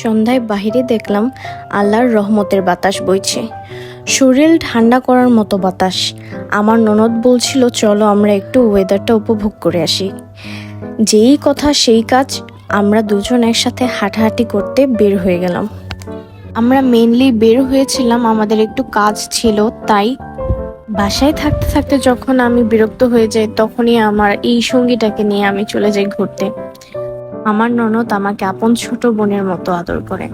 সন্ধ্যায় বাহিরে দেখলাম আল্লাহর রহমতের বাতাস বইছে, শরীর ঠান্ডা করার মতো বাতাস। আমার ননদ বলছিল চলো আমরা একটু ওয়েদারটা উপভোগ করে আসি। যেই কথা সেই কাজ, আমরা দুজন একসাথে হাঁটাহাঁটি করতে বের হয়ে গেলাম। আমরা মেইনলি বের হয়েছিলাম, আমাদের একটু কাজ ছিল, তাই বাসায় থাকতে থাকতে যখন আমি বিরক্ত হয়ে যাই তখনই আমার এই সঙ্গীটাকে নিয়ে আমি চলে যাই ঘুরতে। আমার ননদ আমাকে আপন ছোট বোনের মতো আদর করে,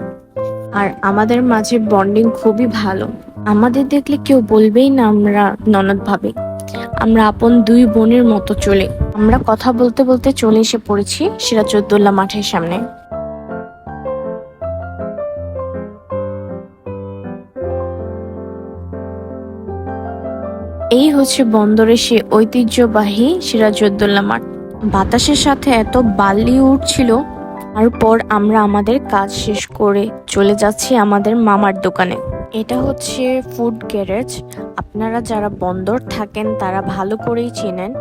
আর আমাদের মাঝে বন্ডিং খুবই ভালো। আমাদের দেখলে কেউ বলবেই না আমরা ননদ ভাবি, আমরা আপন দুই বোনের মতো চলে। আমরা কথা বলতে বলতে চলে এসে পড়েছি সিরাজউদ্দৌলা মাঠের সামনে। এই হচ্ছে বন্দরের সে ঐতিহ্যবাহী সিরাজউদ্দৌলা মাঠ। বাতাসের সাথে এত বালি উঠছিল। তারপর আমরা আমাদের কাজ শেষ করে চলে যাচ্ছি আমাদের মামার দোকানে। এটা হচ্ছে ফুড গ্যারেজ। আপনারা যারা বন্দর থাকেন তারা ভালো করেই চেনেন।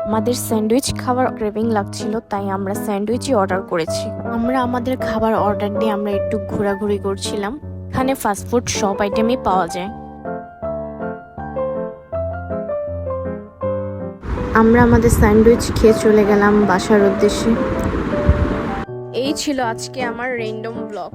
আমাদের স্যান্ডউইচ খাবার ক্রেভিং লাগছিল, তাই আমরা স্যান্ডউইচই অর্ডার করেছি। আমরা আমাদের খাবার অর্ডার দিয়ে আমরা একটু ঘোরাঘুরি করছিলাম। এখানে ফাস্টফুড সব আইটেমই পাওয়া যায়। আমরা আমাদের স্যান্ডউইচ খেয়ে চলে গেলাম বাসার উদ্দেশ্যে। এই ছিল আজকে আমার র্যান্ডম ব্লগ।